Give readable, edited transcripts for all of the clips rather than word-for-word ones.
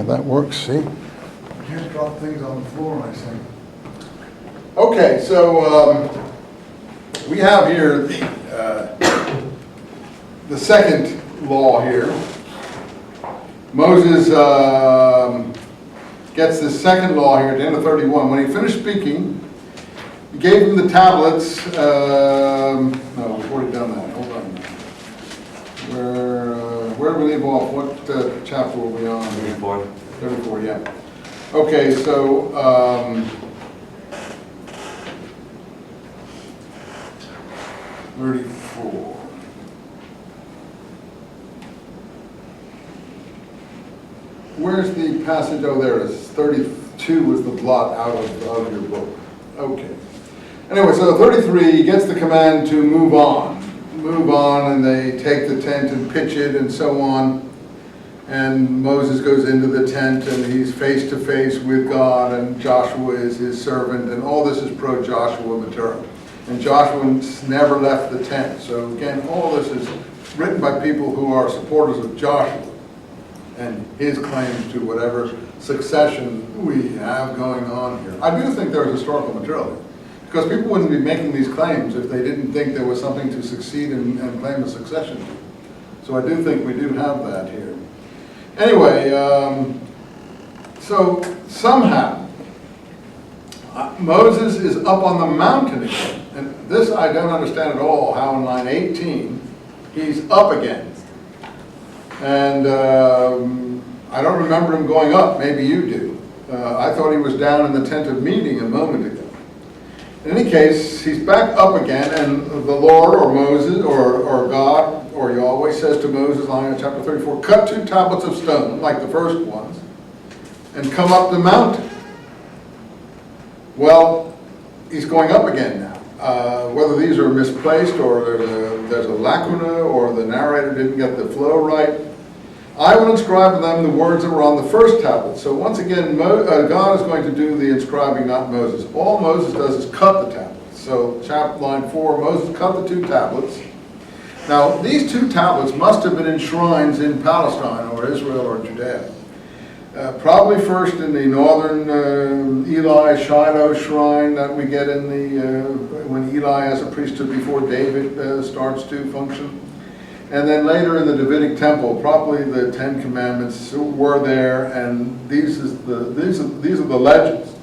that works, see? I can't drop things on the floor when I sing. Okay, so we have here the second law here. Moses gets this second law here at the end of 31. When he finished speaking, he gave him the tablets. No, we've already done that. Hold on. Where did we leave off? What chapter were we on? 34. 34, yeah. Okay, so 34. Where's the passage? Oh, there it is. 32 was the blot out of your book. Okay. Anyway, so 33, he gets the command to move on. Move on, and they take the tent and pitch it and so on. And Moses goes into the tent, and he's face to face with God, and Joshua is his servant, and all this is pro-Joshua material. And Joshua never left the tent. So again, all this is written by people who are supporters of Joshua and his claims to whatever succession we have going on here. I do think there's historical material here, because people wouldn't be making these claims if they didn't think there was something to succeed and claim a succession to. So I do think we do have that here. Anyway, so somehow Moses is up on the mountain again. And this I don't understand at all, how in line 18 he's up again. And I don't remember him going up. Maybe you do. I thought he was down in the tent of meeting a moment ago. In any case, he's back up again, and the Lord or Moses or God or Yahweh says to Moses, lying in chapter 34, cut 2 tablets of stone, like the first ones, and come up the mountain. Well, he's going up again now. Whether these are misplaced or there's a lacuna or the narrator didn't get the flow right, I will inscribe to them the words that were on the first tablet. So once again, God is going to do the inscribing, not Moses. All Moses does is cut the tablets. So line 4, Moses cut the 2 tablets. Now, these 2 tablets must have been in shrines in Palestine or Israel or Judea. Probably first in the northern Eli Shiloh shrine that we get in when Eli as a priesthood before David starts to function. And then later in the Davidic temple, probably the 10 Commandments were there, and these are the legends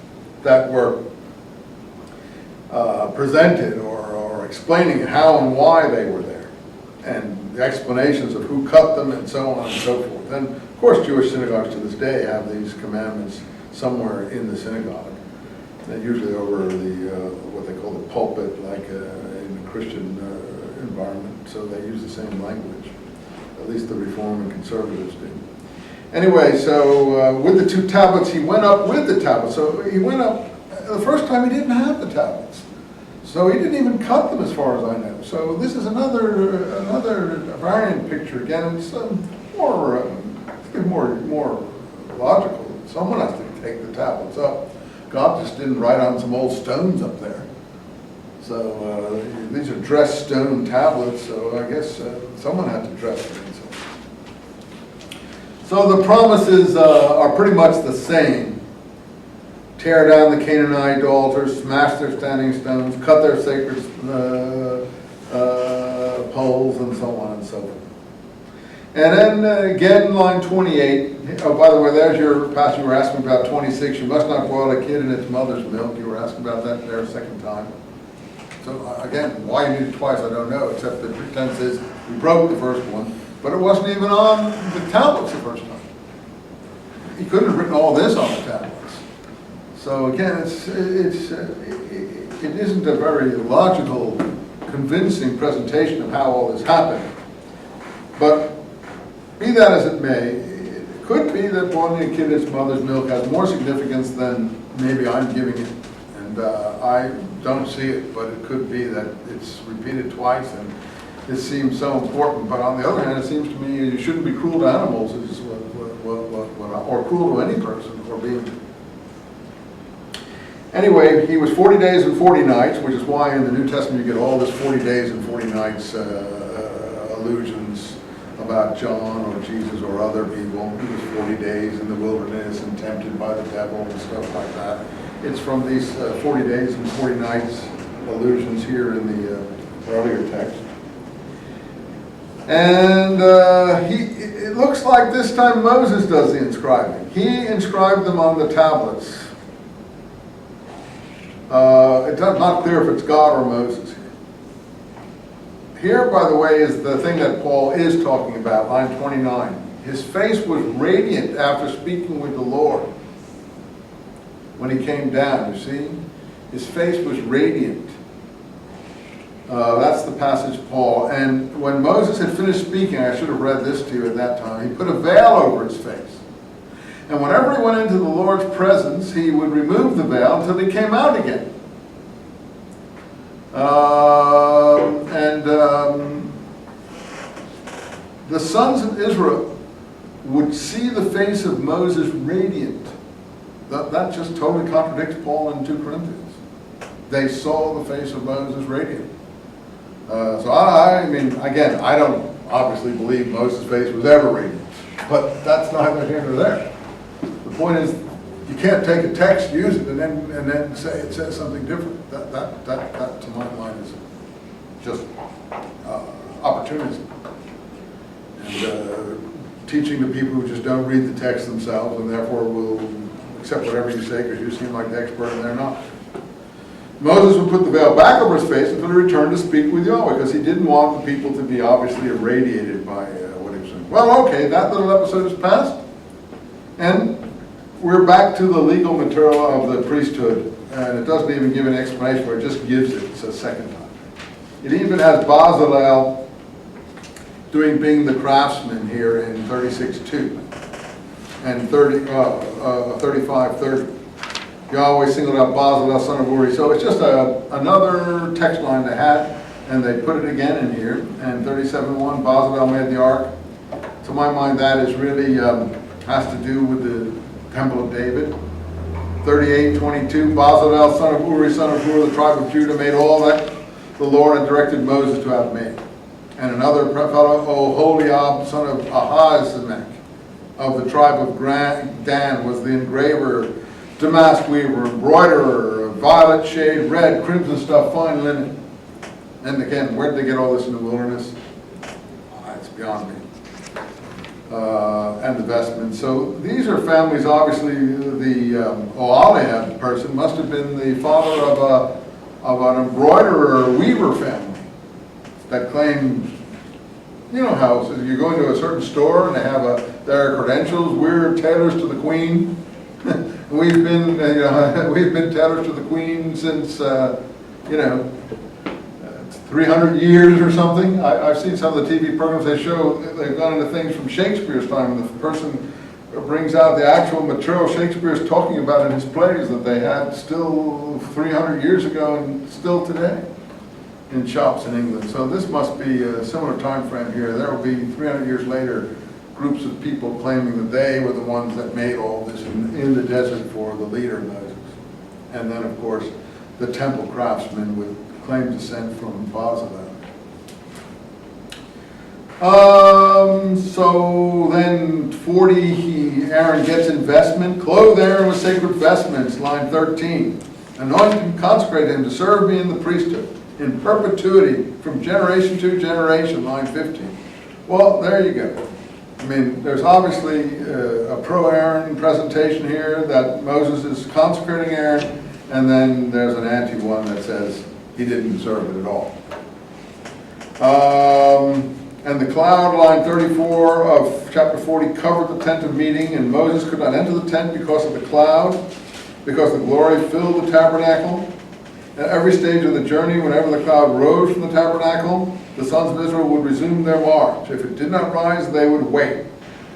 that were presented or explaining how and why they were there, and the explanations of who cut them and so on and so forth. And of course, Jewish synagogues to this day have these commandments somewhere in the synagogue, usually over the what they call the pulpit, like in a Christian environment. So they use the same language. At least the Reform and Conservatives do. Anyway, so with the 2 tablets, he went up with the tablets. So he went up, the first time he didn't have the tablets. So he didn't even cut them as far as I know. So this is another variant picture. Again, it's more logical. Someone has to take the tablets up. God just didn't write on some old stones up there. So these are dressed stone tablets, so I guess someone had to dress them. So the promises are pretty much the same. Tear down the Canaanite altars, smash their standing stones, cut their sacred poles, and so on and so forth. And then again, line 28. Oh, by the way, there's your passage you were asking about, 26. You must not boil a kid in its mother's milk. You were asking about that there a second time. So again, why you need it twice, I don't know, except the pretense is we broke the first one, but it wasn't even on the tablets the first time. He couldn't have written all this on the tablets. So again, it isn't a very logical, convincing presentation of how all this happened. But be that as it may, it could be that boiling a kid in its mother's milk has more significance than maybe I'm giving it. And I don't see it, but it could be that it's repeated twice and it seems so important. But on the other hand, it seems to me you shouldn't be cruel to animals, or cruel to any person, or being. Anyway, he was 40 days and 40 nights, which is why in the New Testament you get all this 40 days and 40 nights allusions about about John or Jesus or other people. He was 40 days in the wilderness and tempted by the devil and stuff like that. It's from these 40 days and 40 nights allusions here in the earlier text. And it looks like this time Moses does the inscribing. He inscribed them on the tablets. It's not clear if it's God or Moses here. Here, by the way, is the thing that Paul is talking about, line 29. His face was radiant after speaking with the Lord when he came down, you see? His face was radiant. That's the passage, Paul. And when Moses had finished speaking, I should have read this to you at that time, he put a veil over his face. And whenever he went into the Lord's presence, he would remove the veil until he came out again. The sons of Israel would see the face of Moses radiant. That just totally contradicts Paul in 2 Corinthians. They saw the face of Moses radiant. So I mean, again, I don't obviously believe Moses' face was ever radiant, but that's neither here nor there. The point is, you can't take a text, use it, and then say it says something different. That to my mind is just opportunism. And teaching to people who just don't read the text themselves and therefore will accept whatever you say because you seem like the expert and they're not. Moses would put the veil back over his face until he returned to speak with Yahweh because he didn't want the people to be obviously irradiated by what he was saying. Well, okay, that little episode is past. And we're back to the legal material of the priesthood. And it doesn't even give an explanation for it, just gives it. It's a second time. It even has Bezalel being the craftsman here in 36:2 and 35:30. Yahweh singled out Bezalel, son of Uri. So it's just another text line they had, and they put it again in here. And 37:1, Bezalel made the ark. To my mind, that is really has to do with the Temple of David. 38:22, Bezalel, son of Uri, son of Hur, the tribe of Judah, made all that the Lord had directed Moses to have made. And another fellow, Oholiab, son of Ahisamach, of the tribe of Dan, was the engraver, damask weaver, embroiderer, violet shade, red, crimson stuff, fine linen. And again, where did they get all this in the wilderness? It's beyond me. And the vestments. So these are families, obviously the Oholiab person must have been the father of an embroiderer or weaver family that claimed, you know how so you go into a certain store and they have their credentials, we're tailors to the queen. We've been tailors to the queen since 300 years or something. I've seen some of the TV programs they show, they've gone into things from Shakespeare's time. The person brings out the actual material Shakespeare's talking about in his plays that they had still 300 years ago and still today in shops in England. So this must be a similar time frame here. There will be 300 years later groups of people claiming that they were the ones that made all this in the desert for the leader Moses. And then of course the temple craftsmen would claim descent from Bezalel. So then 40, Aaron gets investment. Clothe Aaron with sacred vestments, line 13. Anoint and consecrate him to serve me in the priesthood in perpetuity from generation to generation, line 15. Well, there you go. I mean, there's obviously a pro-Aaron presentation here that Moses is consecrating Aaron, and then there's an anti-one that says he didn't deserve it at all. And the cloud, line 34 of chapter 40, covered the tent of meeting, and Moses could not enter the tent because of the cloud, because the glory filled the tabernacle. At every stage of the journey, whenever the cloud rose from the tabernacle, the sons of Israel would resume their march. If it did not rise, they would wait.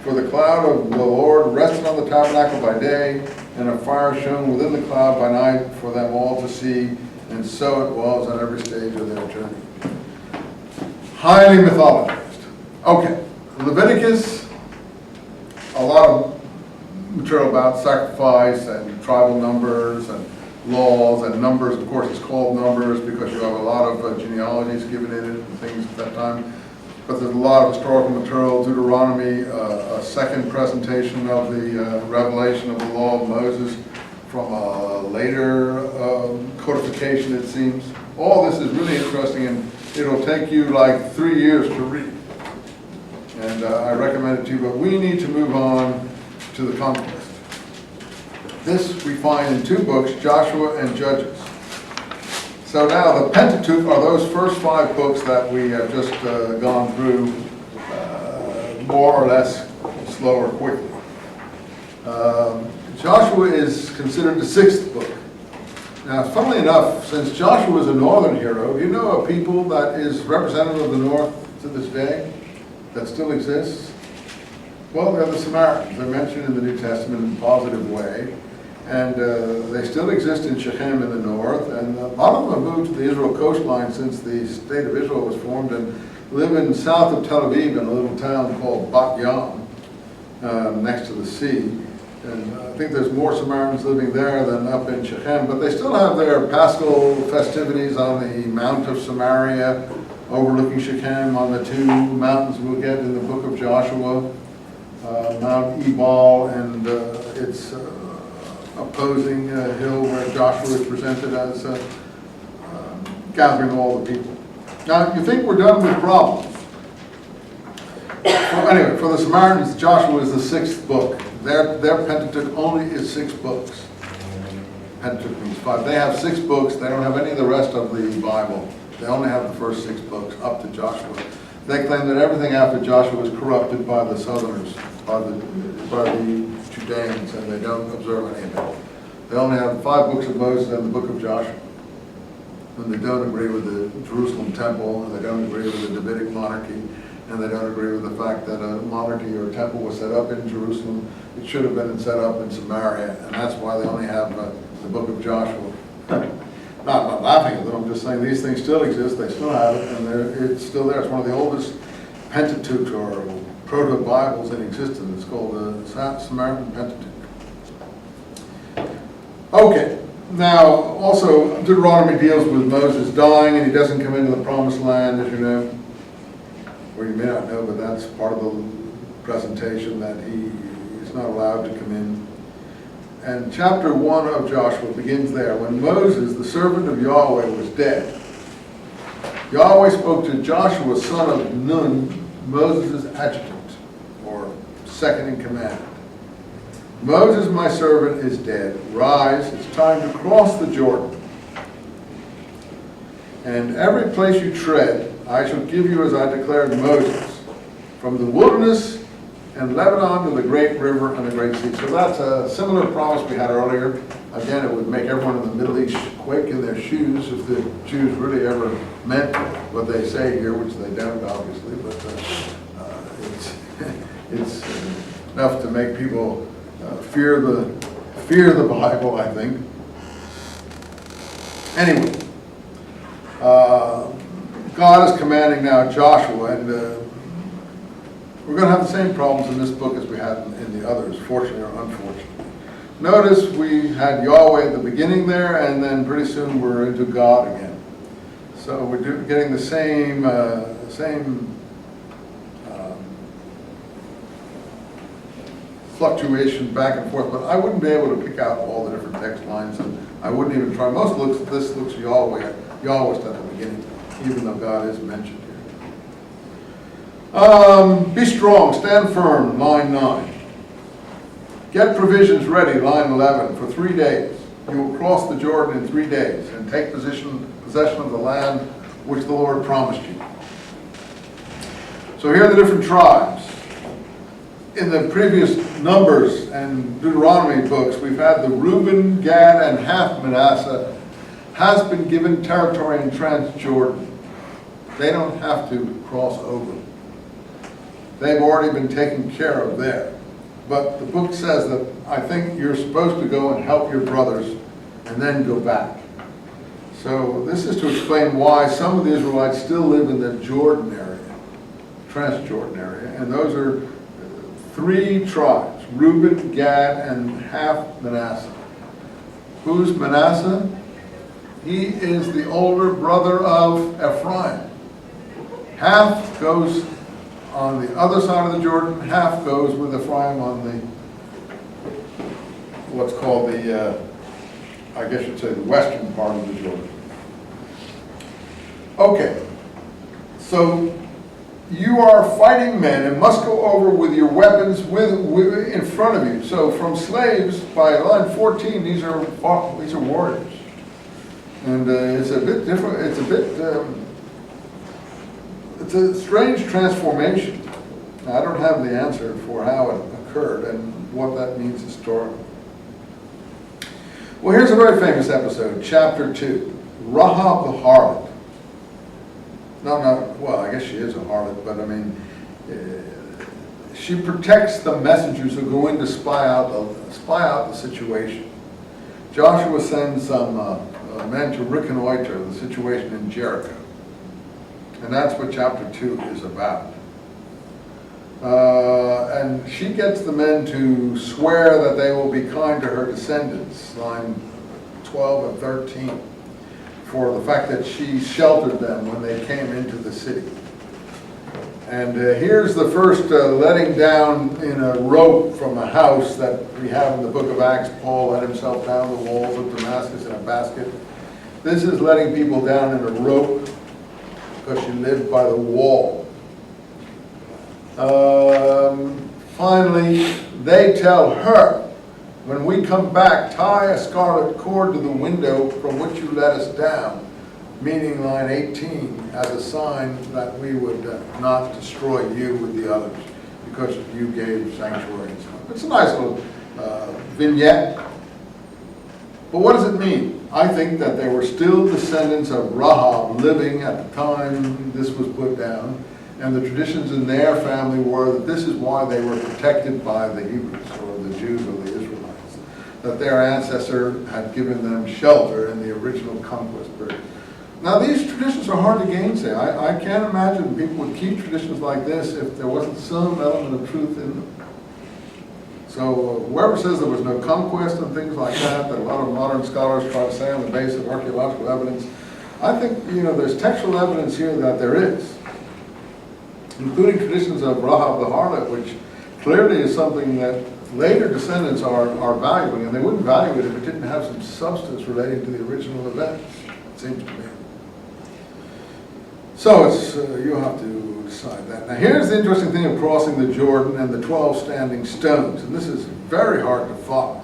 For the cloud of the Lord rested on the tabernacle by day, and a fire shone within the cloud by night for them all to see. And so it was on every stage of their journey. Highly mythologized. Okay, Leviticus, a lot of material about sacrifice and tribal numbers and laws and numbers. Of course, it's called numbers because you have a lot of genealogies given in it and things at that time. but there's a lot of historical material, Deuteronomy, a second presentation of the revelation of the law of Moses from a later codification, it seems. All this is really interesting, and it'll take you like 3 years to read. And I recommend it to you, but we need to move on to the conquest. This we find in 2 books, Joshua and Judges. So now the Pentateuch are those first 5 books that we have just gone through, more or less slow or quickly. Joshua is considered the 6th book. Now, funnily enough, since Joshua is a northern hero, do you know a people that is representative of the north to this day that still exists? Well, they're the Samaritans. They're mentioned in the New Testament in a positive way. And they still exist in Shechem in the north, and a lot of them have moved to the Israel coastline since the state of Israel was formed, and live in south of Tel Aviv in a little town called Bat Yam, next to the sea. And I think there's more Samaritans living there than up in Shechem, but they still have their Paschal festivities on the Mount of Samaria, overlooking Shechem, on the 2 mountains we'll get in the book of Joshua, Mount Ebal, and its opposing hill where Joshua is presented as gathering all the people. Now, you think we're done with problems. Well, anyway, for the Samaritans, Joshua is the 6th book. Their Pentateuch only is 6 books. Pentateuch means 5. They have 6 books. They don't have any of the rest of the Bible. They only have the first 6 books up to Joshua. They claim that everything after Joshua is corrupted by the Southerners, by the Judeans, and they don't observe any of it. They only have 5 books of Moses and the book of Joshua. And they don't agree with the Jerusalem temple, and they don't agree with the Davidic monarchy, and they don't agree with the fact that a monarchy or a temple was set up in Jerusalem. It should have been set up in Samaria, and that's why they only have the book of Joshua. Not laughing at them, I'm just saying these things still exist, they still have it, and it's still there. It's one of the oldest Pentateuch or proto-Bibles in existence. It's called the Samaritan Pentateuch. Okay, now also Deuteronomy deals with Moses dying, and he doesn't come into the promised land, as you know. Or you may not know, but that's part of the presentation, that he is not allowed to come in. And chapter 1 of Joshua begins there. When Moses, the servant of Yahweh, was dead, Yahweh spoke to Joshua, son of Nun, Moses' adjutant, or second in command. Moses, my servant, is dead. Rise, it's time to cross the Jordan. And every place you tread, I shall give you as I declared to Moses, from the wilderness and Lebanon to the great river and the great sea. So that's a similar promise we had earlier. Again, it would make everyone in the Middle East quake in their shoes if the Jews really ever meant what they say here, which they don't, obviously, but it's enough to make people fear the Bible, I think. Anyway, God is commanding now Joshua, and we're going to have the same problems in this book as we had in the others, fortunately or unfortunately. Notice we had Yahweh at the beginning there, and then pretty soon we're into God again. So we're getting the same fluctuation back and forth, but I wouldn't be able to pick out all the different text lines, and I wouldn't even try. This looks Yahweh at the beginning, even though God is mentioned here. Be strong, stand firm, line 9. Get provisions ready, line 11, for 3 days. You will cross the Jordan in 3 days and take possession of the land which the Lord promised you. So here are the different tribes. In the previous Numbers and Deuteronomy books, we've had the Reuben, Gad, and half Manasseh has been given territory in Transjordan. They don't have to cross over. They've already been taken care of there. But the book says that I think you're supposed to go and help your brothers and then go back. So this is to explain why some of the Israelites still live in the Jordan area, Transjordan area, and those are 3 tribes, Reuben, Gad, and half Manasseh. Who's Manasseh? He is the older brother of Ephraim. Half goes on the other side of the Jordan, half goes with Ephraim on the, what's called the, I guess you'd say the western part of the Jordan. Okay, so you are fighting men and must go over with your weapons in front of you. So from slaves, by line 14, these are warriors. And it's a bit different, it's a strange transformation. Now, I don't have the answer for how it occurred and what that means historically. Well, here's a very famous episode, chapter 2, Rahab the harlot. Well, I guess she is a harlot, but I mean, she protects the messengers who go in to spy out the situation. Joshua sends some men to reconnoiter the situation in Jericho. And that's what chapter 2 is about. And she gets the men to swear that they will be kind to her descendants, line 12 and 13, for the fact that she sheltered them when they came into the city. And here's the first letting down in a rope from a house that we have in the book of Acts. Paul let himself down the walls of Damascus in a basket. This is letting people down in a rope because she lived by the wall. Finally, they tell her, when we come back, tie a scarlet cord to the window from which you let us down, meaning line 18, as a sign that we would not destroy you with the others because you gave sanctuary and so on. It's a nice little vignette. But what does it mean? I think that they were still descendants of Rahab living at the time this was put down, and the traditions in their family were that this is why they were protected by the Hebrews or the Jews or the Israelites, that their ancestor had given them shelter in the original conquest period. Now these traditions are hard to gainsay. I can't imagine people would keep traditions like this if there wasn't some element of truth in them. So whoever says there was no conquest and things like that a lot of modern scholars try to say on the basis of archaeological evidence, I think, there's textual evidence here that there is, including traditions of Rahab the harlot, which clearly is something that later descendants are valuing, and they wouldn't value it if it didn't have some substance relating to the original events, it seems to me. So you'll have to decide that. Now here's the interesting thing of crossing the Jordan and the 12 standing stones, and this is very hard to follow.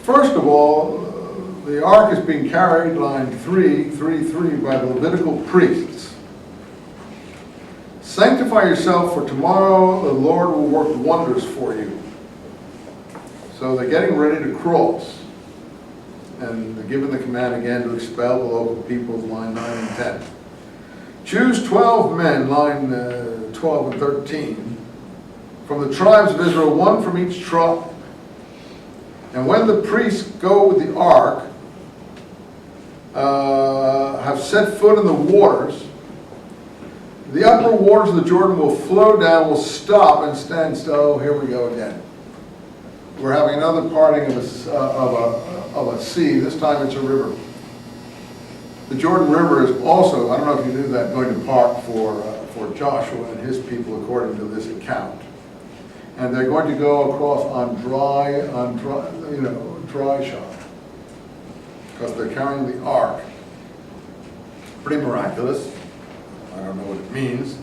First of all, the ark is being carried, line 3, by the Levitical priests. Sanctify yourself, for tomorrow the Lord will work wonders for you. So they're getting ready to cross. And they're given the command again to expel the local peoples, line 9 and 10. Choose 12 men, line 12 and 13, from the tribes of Israel, one from each tribe. And when the priests go with the ark, have set foot in the waters, the upper waters of the Jordan will flow down, will stop and stand still. Oh, here we go again. We're having another parting of a sea. This time it's a river. The Jordan River is also, I don't know if you knew that, going to part for Joshua and his people according to this account. And they're going to go across on dry shod, because they're carrying the ark. Pretty miraculous. I don't know what it means.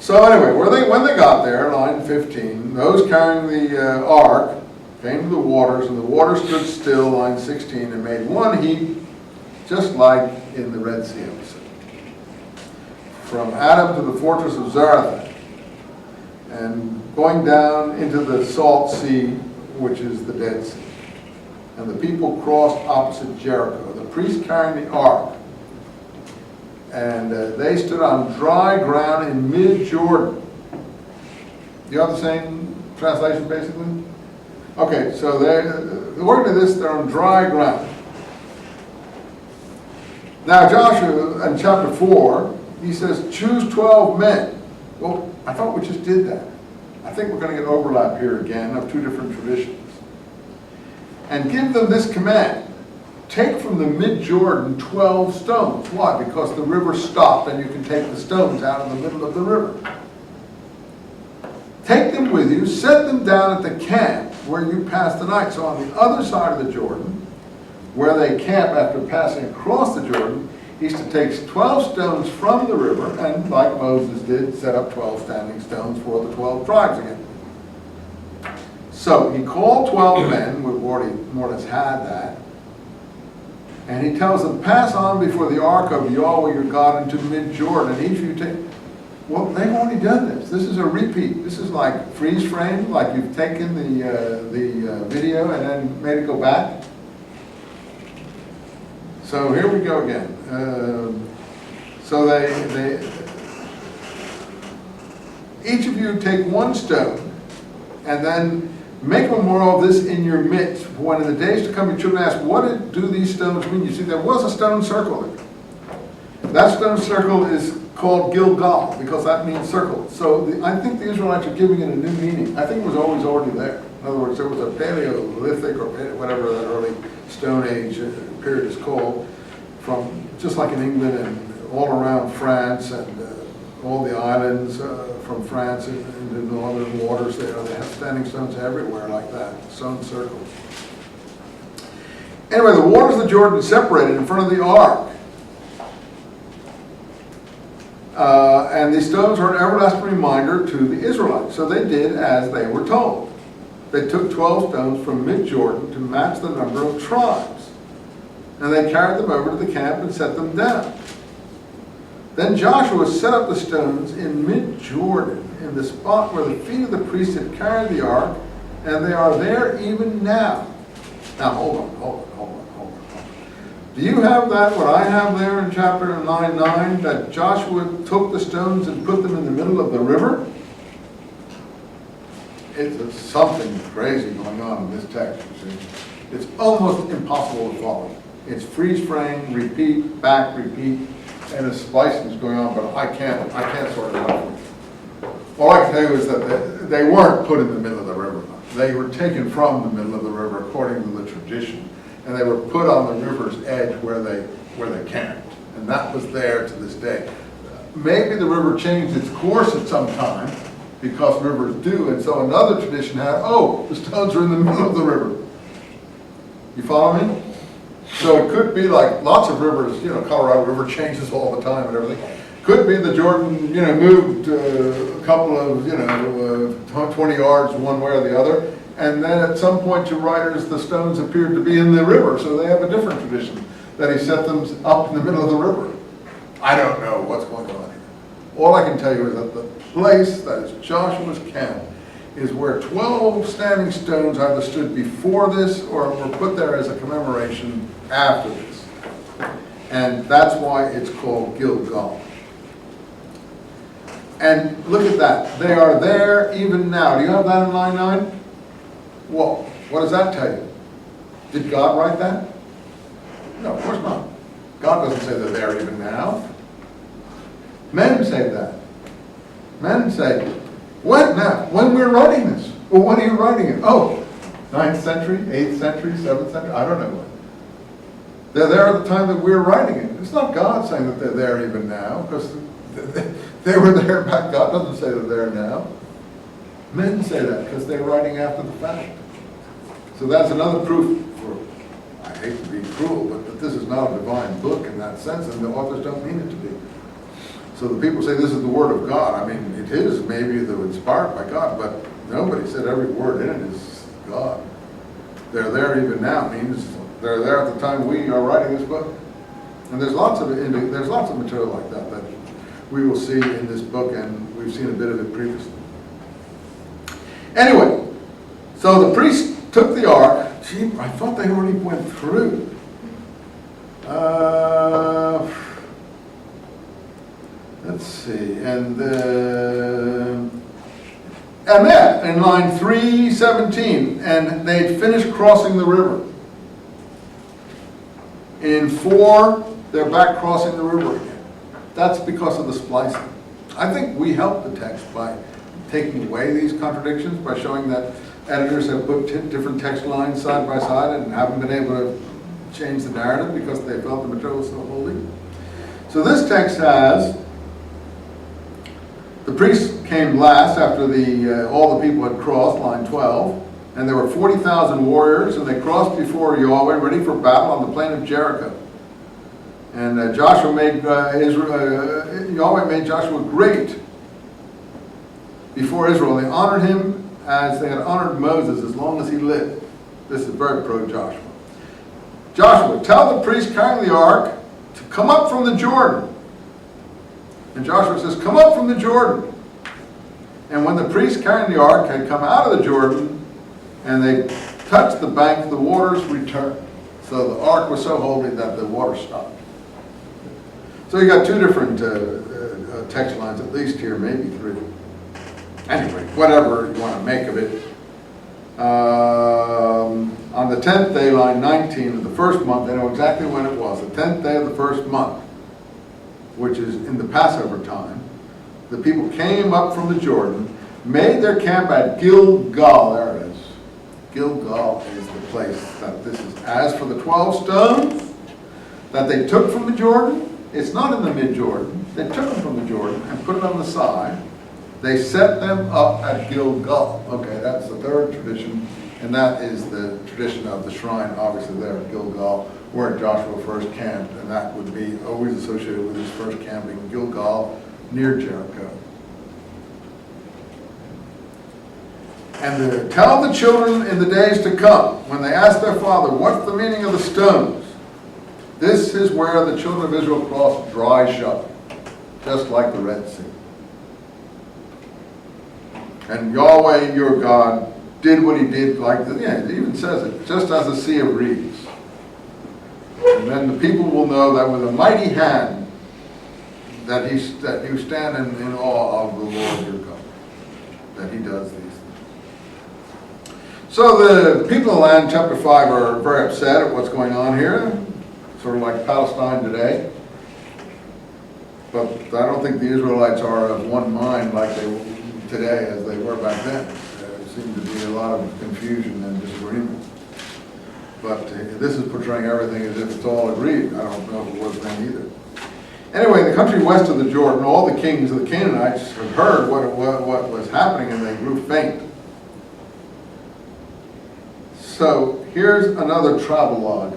So anyway, when they got there, line 15, those carrying the ark came to the waters, and the water stood still, line 16, and made one heap, just like in the Red Sea episode. From Adam to the fortress of Zarethan, and going down into the salt sea, which is the Dead Sea. And the people crossed opposite Jericho, the priests carrying the ark. And they stood on dry ground in mid-Jordan. Do you have the same translation, basically? Okay, so according to this, they're on dry ground. Now, Joshua, in chapter 4, he says, choose 12 men. Well, I thought we just did that. I think we're going to get overlap here again of two different traditions. And give them this command. take from the mid-Jordan 12 stones. Why? Because the river stopped and you can take the stones out of the middle of the river. Take them with you, set them down at the camp where you pass the night. So on the other side of the Jordan, where they camp after passing across the Jordan, he's to take 12 stones from the river and, like Moses did, set up 12 standing stones for the 12 tribes again. So he called 12 men, we've already more or less had that, and he tells them, pass on before the ark of Yahweh your God into mid-Jordan, and each of you take. Well, they've already done this. This is a repeat. This is like freeze frame, like you've taken the video and then made it go back. So here we go again. So they each of you take one stone and then make a memorial of this in your midst. When in the days to come your children ask, what do these stones mean? You see, there was a stone circle there. That stone circle is called Gilgal, because that means circle. So I think the Israelites are giving it a new meaning. I think it was always already there. In other words, there was a Paleolithic or whatever that early Stone Age period is called, from just like in England and all around France and all the islands from France and the northern waters there. They have standing stones everywhere like that, stone circles. Anyway, the waters of the Jordan separated in front of the ark. And these stones are an everlasting reminder to the Israelites. So they did as they were told. They took 12 stones from mid-Jordan to match the number of tribes. And they carried them over to the camp and set them down. Then Joshua set up the stones in mid-Jordan, in the spot where the feet of the priests had carried the ark, and they are there even now. Now, hold on. Do you have that, what I have there in chapter 9:9, that Joshua took the stones and put them in the middle of the river? It's something crazy going on in this text, you see. It's almost impossible to follow. It's freeze frame, repeat, back, repeat, and a splicing is going on, but I can't sort it out. All I can tell you is that they weren't put in the middle of the river. They were taken from the middle of the river according to the tradition. And they were put on the river's edge where they camped. And that was there to this day. Maybe the river changed its course at some time, because rivers do, and so another tradition had, the stones are in the middle of the river. You follow me? So it could be like lots of rivers, Colorado River changes all the time and everything. Could be the Jordan, moved a couple of, 20 yards one way or the other. And then at some point to writers, the stones appeared to be in the river, so they have a different tradition, that he set them up in the middle of the river. I don't know what's going on here. All I can tell you is that the place that is Joshua's camp is where 12 standing stones either stood before this or were put there as a commemoration after this. And that's why it's called Gilgal. And look at that. They are there even now. Do you have that in line 9? Well, what does that tell you? Did God write that? No, of course not. God doesn't say they're there even now. Men say that. Men say, what now? When we're writing this? Well, when are you writing it? 9th century, 8th century, 7th century, I don't know when. They're there at the time that we're writing it. It's not God saying that they're there even now, because they were there back. God doesn't say they're there now. Men say that because they're writing after the fact. So that's another proof for, I hate to be cruel, but that this is not a divine book in that sense, and the authors don't mean it to be. So the people say this is the Word of God. I mean, it is maybe inspired by God, but nobody said every word in it is God. They're there even now means they're there at the time we are writing this book. And there's lots of material like that we will see in this book, and we've seen a bit of it previously. Anyway, so the priest took the ark. Gee, I thought they already went through. Let's see, and Emet in line 317, and they'd finished crossing the river. In 4, they're back crossing the river again. That's because of the splicing. I think we help the text by taking away these contradictions, by showing that editors have put different text lines side by side and haven't been able to change the narrative because they felt the material was so holy. So this text has, the priests came last after all the people had crossed, line 12, and there were 40,000 warriors, and they crossed before Yahweh, ready for battle on the plain of Jericho. And Yahweh made Joshua great before Israel. They honored him as they had honored Moses as long as he lived. This is very pro-Joshua. Joshua, tell the priest carrying the ark to come up from the Jordan. And Joshua says, come up from the Jordan. And when the priest carrying the ark had come out of the Jordan, and they touched the bank, the waters returned. So the ark was so holy that the water stopped. So you got two different text lines, at least here, maybe three. Anyway, whatever you want to make of it. On the 10th day, line 19 of the first month, they know exactly when it was. The 10th day of the first month, which is in the Passover time, the people came up from the Jordan, made their camp at Gilgal. There it is. Gilgal is the place that this is. As for the 12 stones that they took from the Jordan, it's not in the mid-Jordan. They took them from the Jordan and put it on the side. They set them up at Gilgal. Okay, that's the third tradition, and that is the tradition of the shrine, obviously there at Gilgal, where Joshua first camped, and that would be always associated with his first camping, Gilgal, near Jericho. And tell the children in the days to come, when they ask their father, what's the meaning of the stones? This is where the children of Israel crossed dry shod, just like the Red Sea. And Yahweh, your God, did what he did, like it even says it, just as a sea of reeds. And then the people will know that with a mighty hand that you stand in awe of the Lord your God, that he does these things. So the people of the land, chapter 5, are very upset at what's going on here, sort of like Palestine today. But I don't think the Israelites are of one mind like they were today as they were back then. There seemed to be a lot of confusion and disagreement. But this is portraying everything as if it's all agreed. I don't know if it was then either. Anyway, the country west of the Jordan, all the kings of the Canaanites had heard what was happening, and they grew faint. So here's another travelogue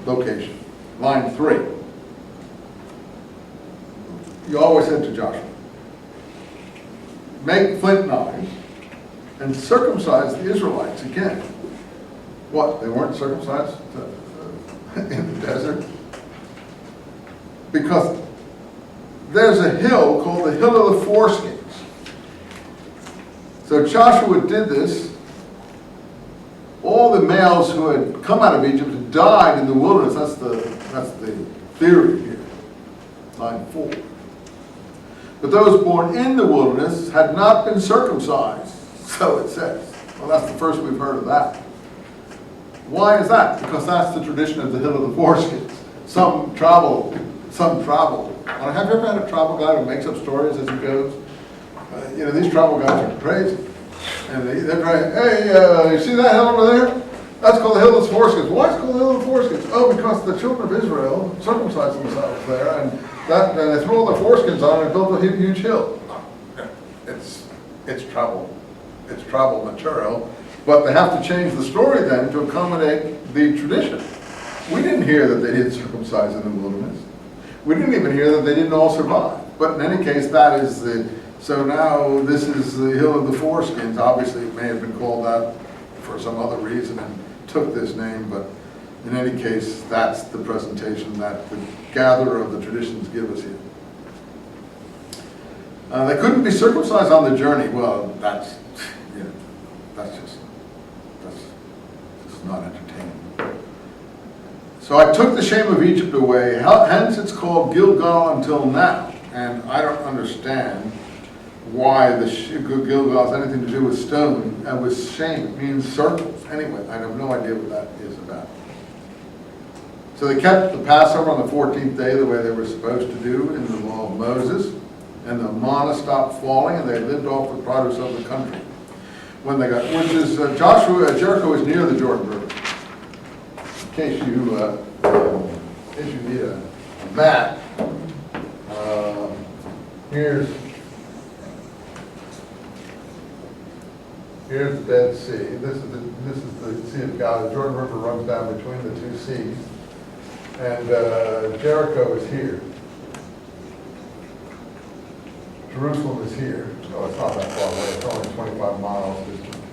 location. Line 3. Yahweh said to Joshua, make flint knives and circumcise the Israelites again. What? They weren't circumcised in the desert? Because there's a hill called the Hill of the Foreskins. So Joshua did this. All the males who had come out of Egypt had died in the wilderness. That's the theory here. Line 4. But those born in the wilderness had not been circumcised. So it says. Well, that's the first we've heard of that. Why is that? Because that's the tradition of the Hill of the Foreskins. Some travel. Have you ever had a travel guide who makes up stories as he goes? These travel guides are crazy. And they're trying, hey, you see that hill over there? That's called the Hill of the Foreskins. Why is it called the Hill of the Foreskins? Oh, because the children of Israel circumcised themselves there, and they threw all their foreskins on it and built a huge hill. It's travel material, but they have to change the story then to accommodate the tradition. We didn't hear that they didn't circumcise in the wilderness. We didn't even hear that they didn't all survive. But in any case, that is so now this is the Hill of the Foreskins. Obviously, it may have been called that for some other reason and took this name, but in any case, that's the presentation that the gatherer of the traditions give us here. They couldn't be circumcised on the journey. Well, that's just not entertaining. So I took the shame of Egypt away. Hence it's called Gilgal until now. And I don't understand why the Gilgal has anything to do with stone and with shame. It means circles. Anyway, I have no idea what that is about. So they kept the Passover on the 14th day the way they were supposed to do in the law of Moses. And the manna stopped falling, and they lived off the produce of the country. when they got, which is Jericho is near the Jordan River. In case you need a map, here's the Dead Sea. This is the Sea of Galilee. The Jordan River runs down between the two seas, and Jericho is here. Jerusalem is here. So it's not that far away. It's only 25 miles distant.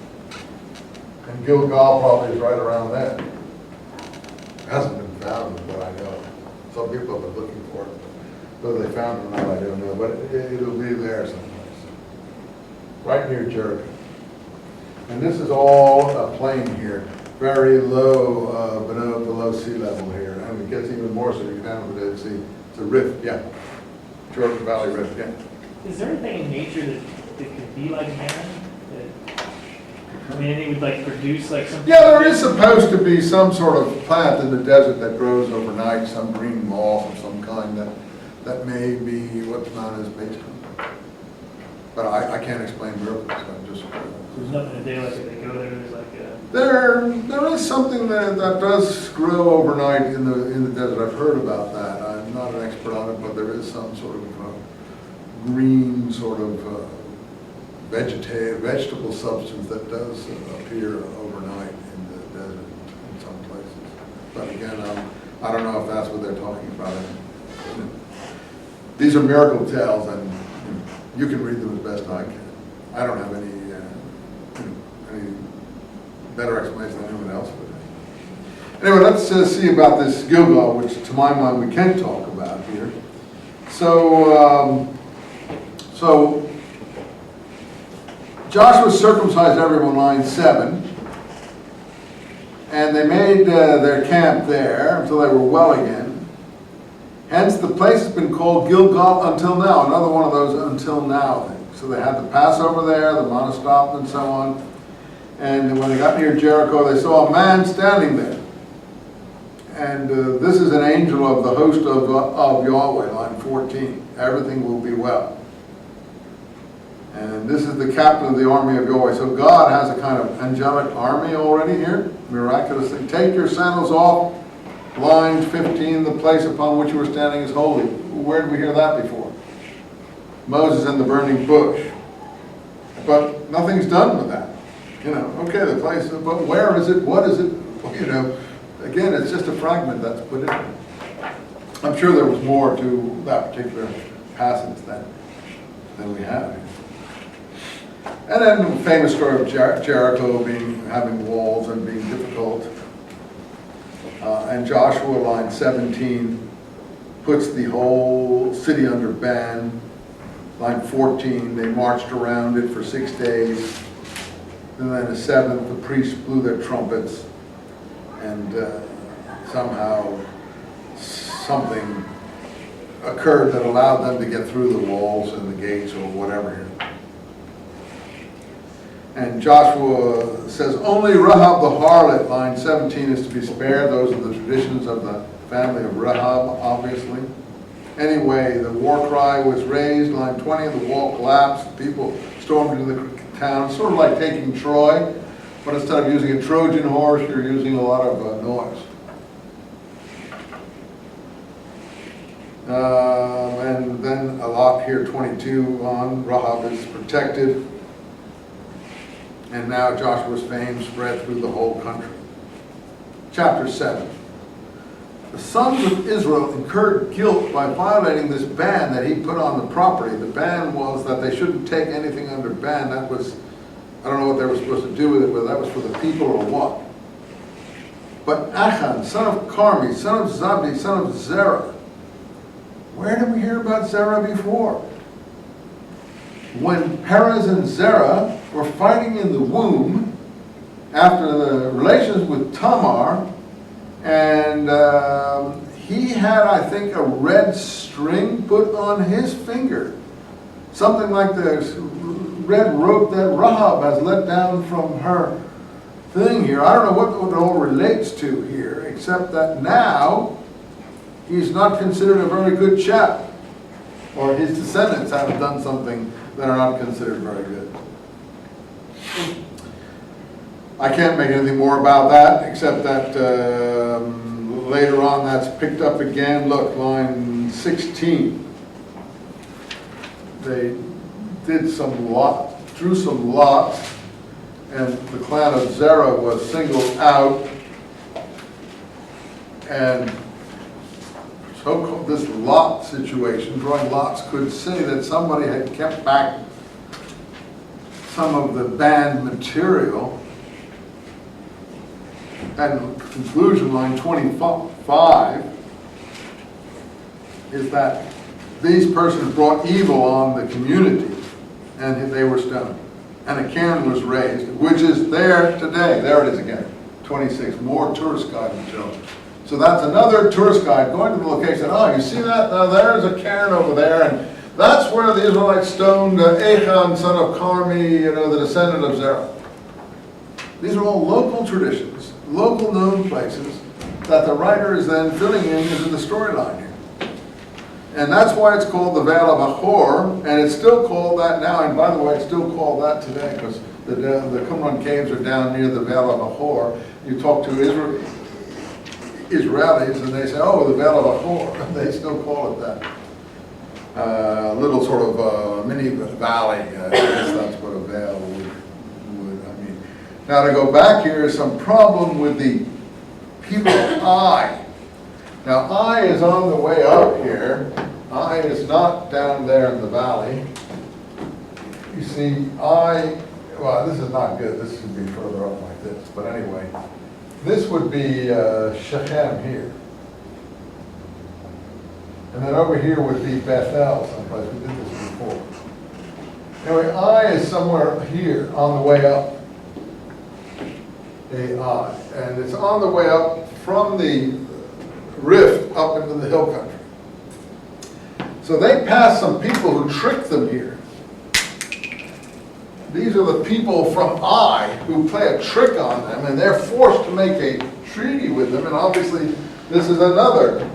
And Gilgal probably is right around there. It hasn't been found, but I know. Some people have been looking for it. Whether they found it or not, I don't know. But it'll be there someplace. Right near Jericho. And this is all a plain here. Very low, below sea level here. And it gets even more so you get down to the Dead Sea. It's a rift, yeah. Jordan Valley rift, yeah. Is there anything in nature that could be like man? I mean, anything would like produce like something? Yeah, there is supposed to be some sort of plant in the desert that grows overnight, some green moss of some kind that may be what's known as base. But I can't explain miracles. I'm just. There's nothing to do like if they go there. There's like a. There is something that does grow overnight in the desert. I've heard about that. I'm not an expert on it, but there is some sort of green sort of vegetable substance that does appear overnight in the desert in some places. But again, I don't know if that's what they're talking about. These are miracle tales, and you can read them as best I can. I don't have any better explanation than anyone else would. Anyway, let's see about this Gilgal, which to my mind we can talk about here. So Joshua circumcised everyone, line 7, and they made their camp there until they were well again. Hence the place has been called Gilgal until now, another one of those until now things. So they had the Passover there, the Mount stopped and so on. And when they got near Jericho, they saw a man standing there. And this is an angel of the host of Yahweh, line 14. Everything will be well. And this is the captain of the army of Yahweh. So God has a kind of angelic army already here, miraculously. Take your sandals off, line 15, the place upon which you were standing is holy. Where did we hear that before? Moses and the burning bush. But nothing's done with that. Okay, the place, but where is it? What is it? Again, it's just a fragment that's put in. I'm sure there was more to that particular passage than we have. And then the famous story of Jericho having walls and being difficult. And Joshua, line 17, puts the whole city under ban. Line 14, they marched around it for 6 days. And then the 7th, the priests blew their trumpets, and somehow something occurred that allowed them to get through the walls and the gates or whatever here. And Joshua says, only Rahab the harlot, line 17, is to be spared. Those are the traditions of the family of Rahab, obviously. Anyway, the war cry was raised, line 20, the wall collapsed, people stormed into the town, sort of like taking Troy, but instead of using a Trojan horse, you're using a lot of noise. And then a lot here, 22 on, Rahab is protected. And now Joshua's fame spread through the whole country. Chapter 7. The sons of Israel incurred guilt by violating this ban that he put on the property. The ban was that they shouldn't take anything under ban. That was, I don't know what they were supposed to do with it, whether that was for the people or what. But Achan, son of Carmi, son of Zabdi, son of Zerah. Where did we hear about Zerah before? When Perez and Zerah were fighting in the womb after the relations with Tamar, and he had, I think, a red string put on his finger. Something like the red rope that Rahab has let down from her thing here. I don't know what it all relates to here, except that now he's not considered a very good chap. Or his descendants have done something that are not considered very good. I can't make anything more about that, except that later on that's picked up again. Look, line 16. They did drew some lots, and the clan of Zerah was singled out, and so this lot situation, drawing lots, could say that somebody had kept back some of the banned material. And conclusion, line 25, is that these persons brought evil on the community, and they were stoned. And a cairn was raised, which is there today. There it is again, 26, more tourist guide material. So that's another tourist guide going to the location. Oh, you see that? Now there's a cairn over there, and that's where the Israelites stoned Achan, son of Carmi, the descendant of Zerah. These are all local traditions, local known places that the writer is then filling in into the storyline here. And that's why it's called the Vale of Achor, and it's still called that now. And by the way, it's still called that today because the Qumran caves are down near the Vale of Achor. You talk to Israelis and they say, oh, the Vale of Achor. They still call it that. Little sort of mini valley. I guess that's what a vale would. Now to go back here is some problem with the people of Ai. Now Ai is on the way up here. Ai is not down there in the valley. You see, well, this is not good. This should be further up like this. But anyway, this would be Shechem here. And then over here would be Bethel someplace. We did this before. Anyway, Ai is somewhere here on the way up. Ai. And it's on the way up from the rift up into the hill country. So they pass some people who tricked them here. These are the people from Ai who play a trick on them, and they're forced to make a treaty with them. And obviously, this is another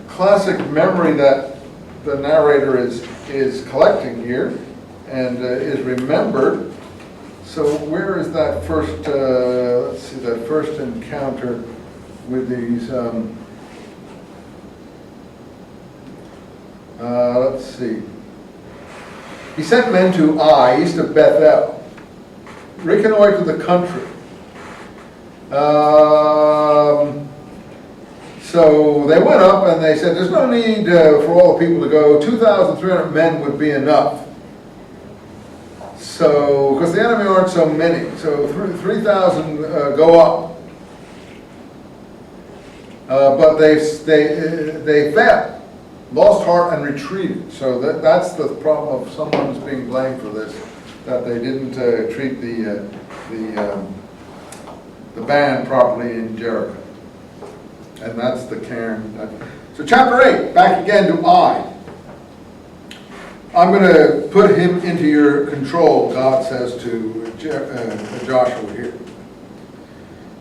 classic memory that the narrator is collecting here and is remembered. So where is that first, let's see, that first encounter with these, let's see. He sent men to Ai, east of Bethel, reconnoiter the country. So they went up and they said, there's no need for all the people to go. 2,300 men would be enough. So, because the enemy aren't so many, so 3,000 go up. But they failed, lost heart and retreated. So that's the problem of someone who's being blamed for this, that they didn't treat the band properly in Jericho. And that's the cairn. So chapter 8, back again to Ai. I'm going to put him into your control, God says to Joshua here.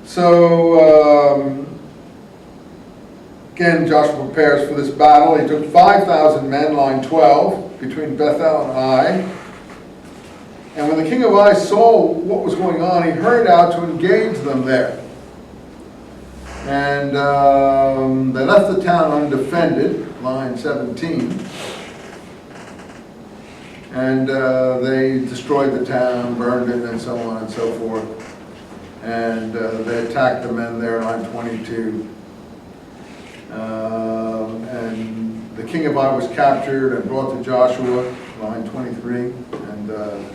So, again, Joshua prepares for this battle. He took 5,000 men, line 12, between Bethel and Ai. And when the king of Ai saw what was going on, he hurried out to engage them there. And they left the town undefended, line 17. And they destroyed the town, burned it, and so on and so forth. And they attacked the men there, line 22. And the king of Ai was captured and brought to Joshua, line 23. And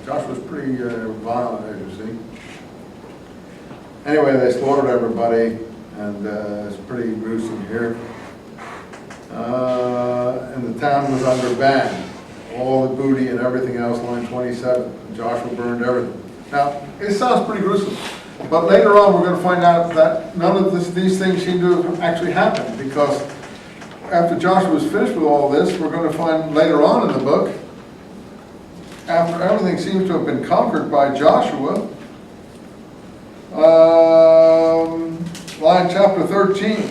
Joshua was pretty violent, as you see. Anyway, they slaughtered everybody, and it's pretty gruesome here. And the town was under ban. All the booty and everything else, line 27. Joshua burned everything. Now, it sounds pretty gruesome. But later on, we're going to find out that none of these things seem to have actually happened, because after Joshua was finished with all this, we're going to find later on in the book, after everything seems to have been conquered by Joshua, line chapter 13,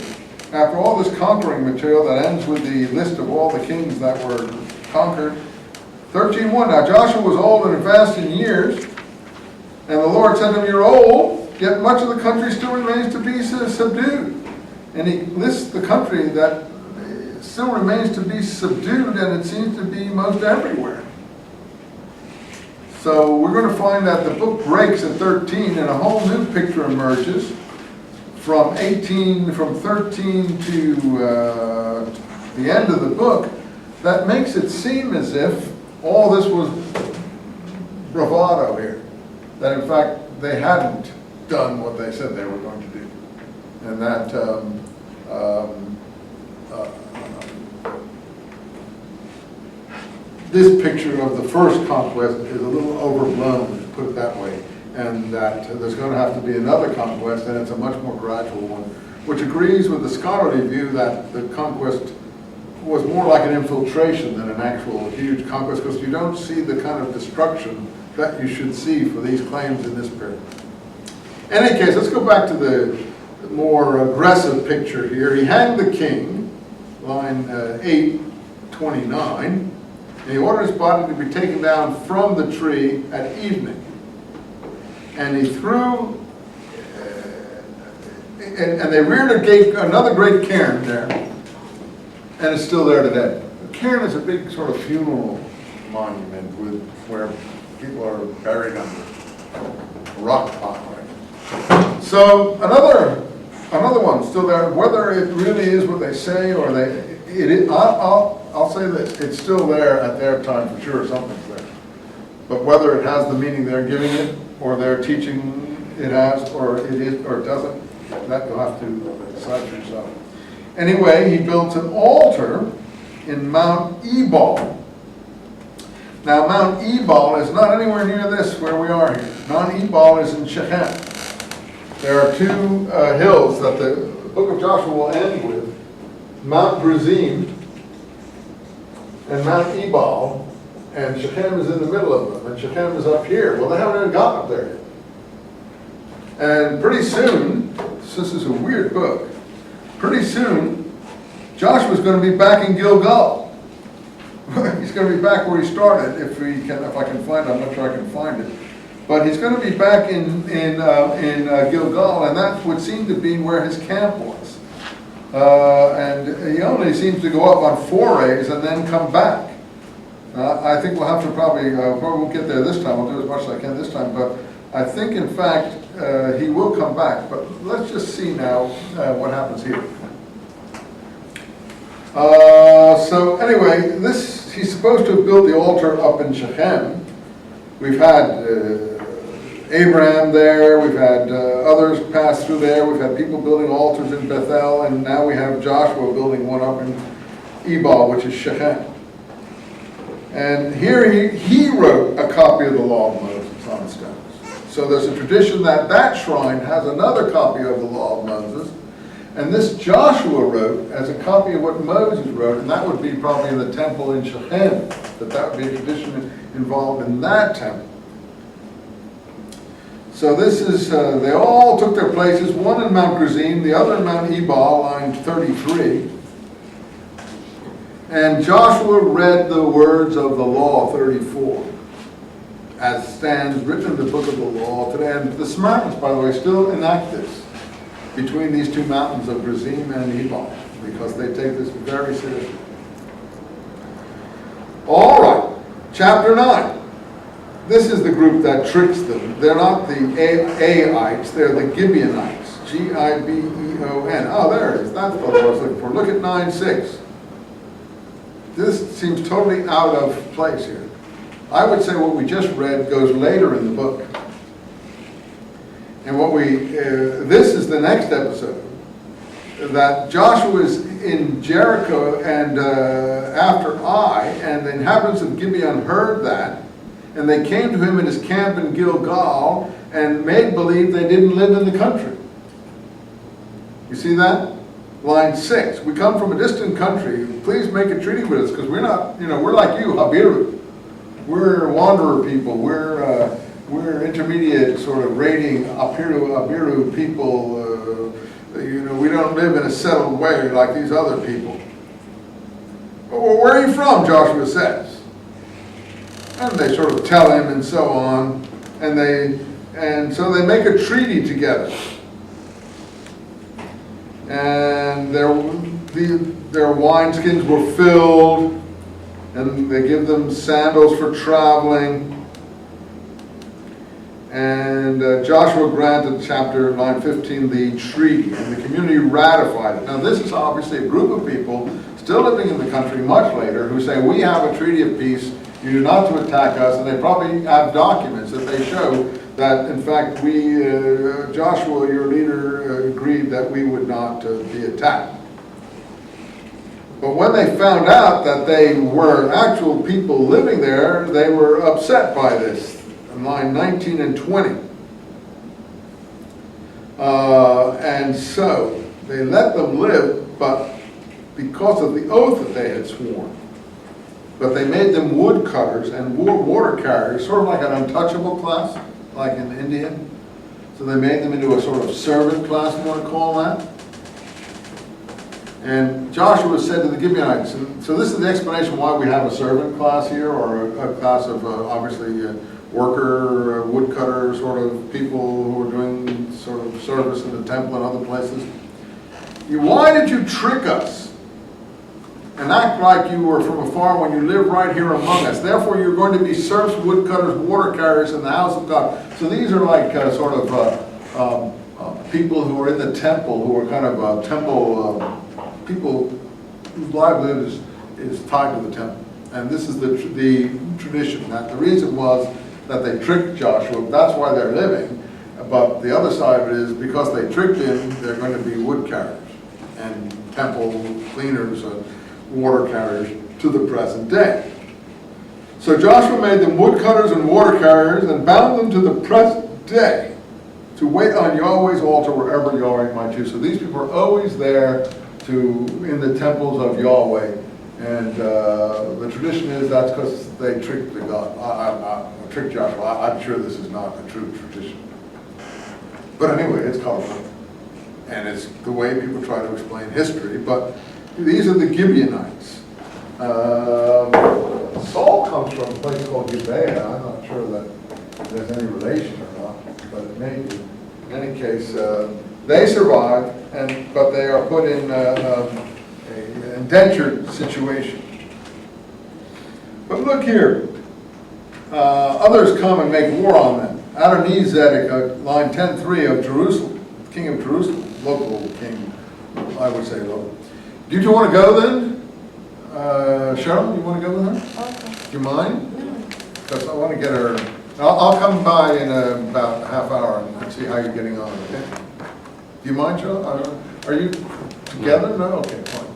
after all this conquering material that ends with the list of all the kings that were conquered, 13:1. Now Joshua was old and advanced in years, and the Lord said to him, you're old, yet much of the country still remains to be subdued. And he lists the country that still remains to be subdued, and it seems to be most everywhere. So we're going to find that the book breaks at 13 and a whole new picture emerges from 13 to the end of the book that makes it seem as if all this was bravado here. That in fact they hadn't done what they said they were going to do. And that this picture of the first conquest is a little overblown, to put it that way, and that there's going to have to be another conquest, and it's a much more gradual one, which agrees with the scholarly view that the conquest was more like an infiltration than an actual huge conquest, because you don't see the kind of destruction that you should see for these claims in this period. In any case, let's go back to the more aggressive picture here. He hanged the king, line 829, and he ordered his body to be taken down from the tree at evening. And he threw, and they reared another great cairn there, and it's still there today. The cairn is a big sort of funeral monument where people are buried under a rock pile. Right? So another one still there. Whether it really is what they say or I'll say this: it's still there at their time for sure. Something's there, but whether it has the meaning they're giving it, or they're teaching it has, or it is or it doesn't, that you'll have to decide for yourself. Anyway, he built an altar in Mount Ebal. Now, Mount Ebal is not anywhere near this where we are here. Mount Ebal is in Shechem. There are two hills that the book of Joshua will end with: Mount Gerizim and Mount Ebal, and Shechem is in the middle of them, and Shechem is up here. Well, they haven't even gotten up there yet. And pretty soon, this is a weird book, pretty soon, Joshua's going to be back in Gilgal. He's going to be back where he started, if I can find it. I'm not sure I can find it. But he's going to be back in Gilgal, and that would seem to be where his camp was. And he only seems to go up on forays and then come back. I think we'll have to probably won't get there this time. I'll do as much as I can this time. But I think, in fact, he will come back. But let's just see now what happens here. So anyway, he's supposed to have built the altar up in Shechem. We've had Abraham there, we've had others pass through there, we've had people building altars in Bethel, and now we have Joshua building one up in Ebal, which is Shechem. And here he wrote a copy of the law of Moses on stones. So there's a tradition that shrine has another copy of the law of Moses, and this Joshua wrote as a copy of what Moses wrote, and that would be probably in the temple in Shechem, that would be a tradition involved in that temple. So this is, they all took their places, one in Mount Gerizim, the other in Mount Ebal, line 33. And Joshua read the words of the law, 34, as stands written in the book of the law today. And the Samaritans, by the way, still enact this between these two mountains of Gerizim and Ebal, because they take this very seriously. All right, chapter 9. This is the group that tricks them. They're not the Aites, they're the Gibeonites. Gibeon. Oh, there it is. That's what I was looking for. Look at 9:6. This seems totally out of place here. I would say what we just read goes later in the book. And this is the next episode. That Joshua is in Jericho and after Ai, and the inhabitants of Gibeon heard that, and they came to him in his camp in Gilgal and made believe they didn't live in the country. You see that? Line 6. We come from a distant country. Please make a treaty with us, because we're not, we're like you, Habiru. We're wanderer people. We're intermediate sort of raiding Abiru people. We don't live in a settled way like these other people. Well, where are you from? Joshua says. And they sort of tell him and so on. And they And so they make a treaty together. And their wineskins were filled, and they give them sandals for traveling. And Joshua granted, chapter 9:15, the treaty, and the community ratified it. Now this is obviously a group of people still living in the country much later who say, we have a treaty of peace, you do not to attack us, and they probably have documents that they show that, in fact, Joshua, your leader, agreed that we would not be attacked. But when they found out that they were actual people living there, they were upset by this. In line 19 and 20. And so they let them live, but because of the oath that they had sworn. But they made them woodcutters and water carriers, sort of like an untouchable class, like in India. So they made them into a sort of servant class, you want to call that. And Joshua said to the Gibeonites, and so this is the explanation why we have a servant class here, or a class of obviously worker, woodcutter sort of people who are doing sort of service in the temple and other places. Why did you trick us and act like you were from afar when you live right here among us? Therefore you're going to be serfs, woodcutters, water carriers in the house of God. So these are like sort of people who are in the temple, who are kind of temple people whose livelihood is tied to the temple. And this is the tradition. That the reason was that they tricked Joshua, that's why they're living. But the other side of it is because they tricked him, they're going to be wood carriers and temple cleaners and water carriers to the present day. So Joshua made them woodcutters and water carriers and bound them to the present day to wait on Yahweh's altar wherever Yahweh might choose. So these people are always there in the temples of Yahweh. And the tradition is that's because they tricked the God. Tricked Joshua. I'm sure this is not a true tradition. But anyway, it's colorful. And it's the way people try to explain history. But these are the Gibeonites. Saul comes from a place called Gibeah. I'm not sure that there's any relation or not, but it may be. In any case, they survive, but they are put in an indentured situation. But look here. Others come and make war on them. Adonizedek, line 10:3 of Jerusalem, king of Jerusalem, local king, I would say local. Do you want to go then? Cheryl, you want to go with her? Okay. Do you mind? Because I want to get her. I'll come by in about a half hour and see how you're getting on, okay? Do you mind, Cheryl? Are you together? No? Okay, fine.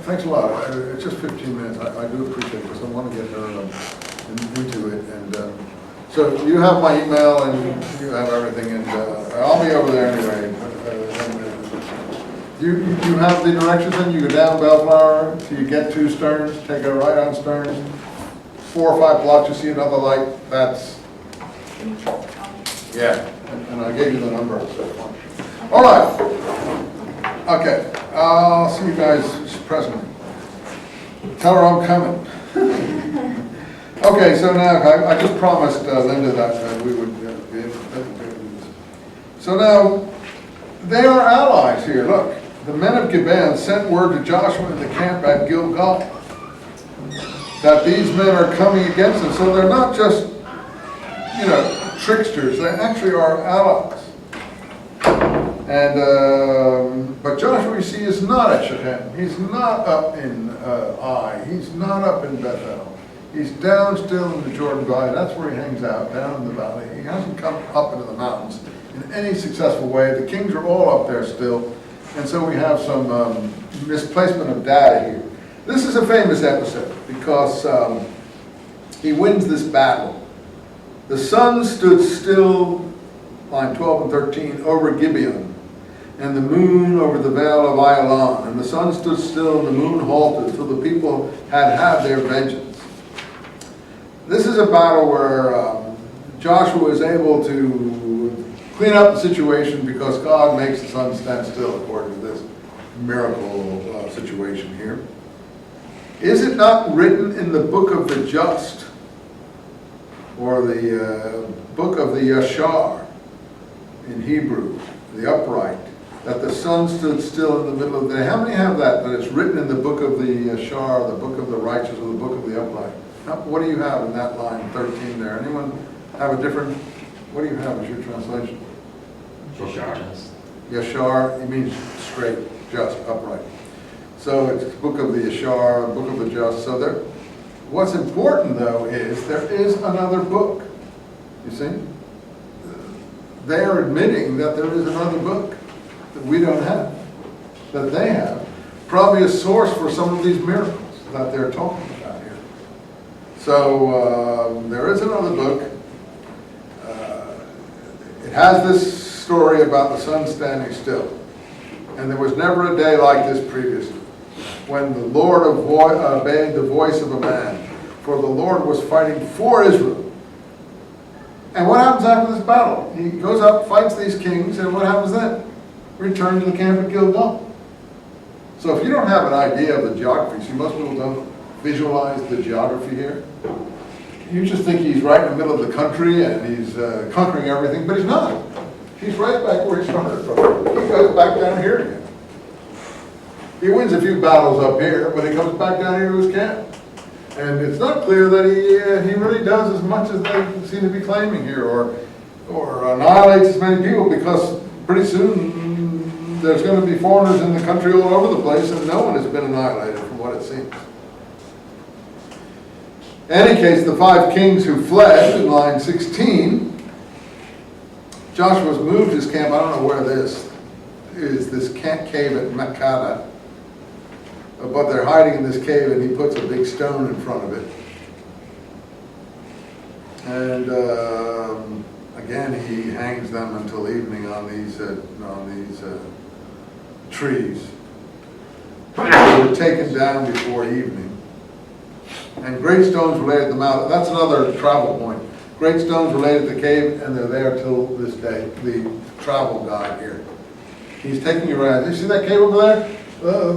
Thanks a lot. It's just 15 minutes. I do appreciate it because I want to get her into it. And so you have my email and you have everything, and I'll be over there anyway. You have the directions, and you go down Bellflower till you get to Stearns, take a right on Stearns. 4 or 5 blocks, you see another light. That's yeah. And I gave you the number. So all right. Okay. I'll see you guys presently. Tell her I'm coming. Okay, so now I just promised Linda that we would be able to do this. So now they are allies here. Look, the men of Gibeon sent word to Joshua in the camp at Gilgal that these men are coming against them. So they're not just, tricksters. They actually are allies. And but Joshua, you see, is not at Shechem. He's not up in Ai. He's not up in Bethel. He's down still in the Jordan Valley. That's where he hangs out, down in the valley. He hasn't come up into the mountains in any successful way. The kings are all up there still. And so we have some misplacement of data here. This is a famous episode because he wins this battle. The sun stood still, line 12 and 13, over Gibeon, and the moon over the vale of Ayalon. And the sun stood still and the moon halted till the people had their vengeance. This is a battle where Joshua is able to clean up the situation because God makes the sun stand still according to this miracle situation here. Is it not written in the book of the just or the book of the Yashar in Hebrew, the upright, that the sun stood still in the middle of the day. How many have that it's written in the book of the Yashar, the book of the righteous, or the book of the upright? What do you have in that line 13 there? Anyone have a different, what do you have as your translation? Yashar, it means straight, just, upright. So it's book of the Yashar, book of the just. So there, what's important though is there is another book. You see? They are admitting that there is another book that we don't have, that they have. Probably a source for some of these miracles that they're talking about here. So there is another book. It has this story about the sun standing still. And there was never a day like this previously, when the Lord obeyed the voice of a man, for the Lord was fighting for Israel. And what happens after this battle? He goes up, fights these kings, and what happens then? Return to the camp at Gilgal. So if you don't have an idea of the geography, see, most people don't visualize the geography here. You just think he's right in the middle of the country and he's conquering everything, but he's not. He's right back where he started from. He goes back down here again. He wins a few battles up here, but he comes back down here to his camp. And it's not clear that he really does as much as they seem to be claiming here, or annihilates as many people, because pretty soon there's going to be foreigners in the country all over the place, and no one has been annihilated from what it seems. In any case, the 5 kings who fled in line 16, Joshua's moved his camp. I don't know where this is, this cave at Makkedah. But they're hiding in this cave, and he puts a big stone in front of it. And again, he hangs them until evening on these trees. They were taken down before evening. And great stones were laid at the mouth. That's another travel point. Great stones were laid at the cave, and they're there till this day. The travel guide here. He's taking you around. You see that cave over there?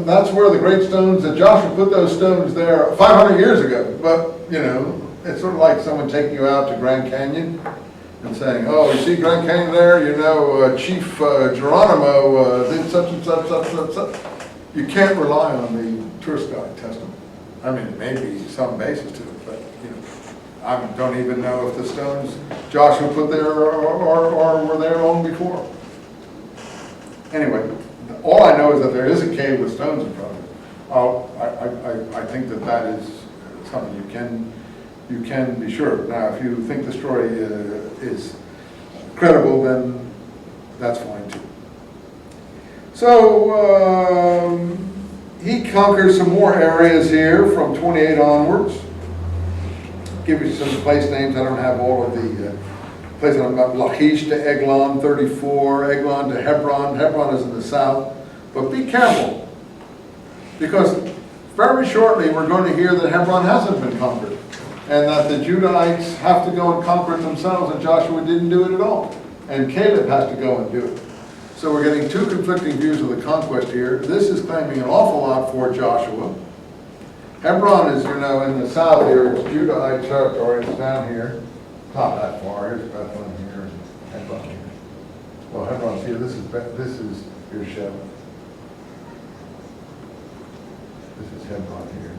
That's where the great stones, that Joshua put those stones there 500 years ago. But, you know, it's sort of like someone taking you out to Grand Canyon and saying, oh, you see Grand Canyon there? You know, Chief Geronimo did such and such, such and such. You can't rely on the tourist guide testament. I mean, maybe some basis to it, but, you know, I don't even know if the stones Joshua put there or were there long before. Anyway, all I know is that there is a cave with stones in front of it. I think that is something you can be sure of. Now, if you think the story is credible, then that's fine too. So he conquers some more areas here from 28 onwards. Give you some place names. I don't have all of the places. I'm about Lachish to Eglon, 34, Eglon to Hebron. Hebron is in the south. But be careful, because very shortly we're going to hear that Hebron hasn't been conquered, and that the Judahites have to go and conquer it themselves, and Joshua didn't do it at all. And Caleb has to go and do it. So we're getting 2 conflicting views of the conquest here. This is claiming an awful lot for Joshua. Hebron is, you know, in the south here. It's Judahite territory. It's down here. Not that far. Here's Bethlehem here, and Hebron here. Well, Hebron's here. This is Beersheba. This is Hebron here.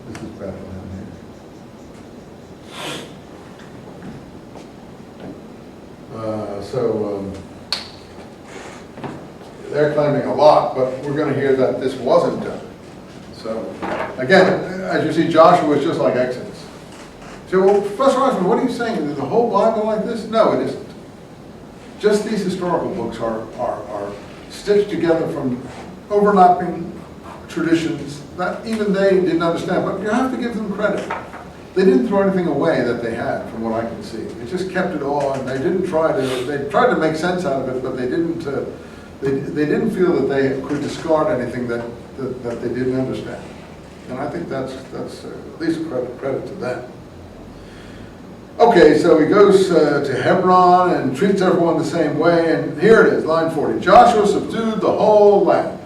This is Bethlehem here. They're claiming a lot, but we're going to hear that this wasn't done. So, again, as you see, Joshua is just like Exodus. So, well, Professor Eisenman, what are you saying? Is the whole Bible like this? No, it isn't. Just these historical books are stitched together from overlapping traditions that even they didn't understand, but you have to give them credit. They didn't throw anything away that they had, from what I can see. They just kept it all, and they tried to make sense out of it, but they didn't feel that they could discard anything that they didn't understand. And I think that's at least credit to them. Okay, so he goes to Hebron and treats everyone the same way, and here it is, line 40. Joshua subdued the whole land.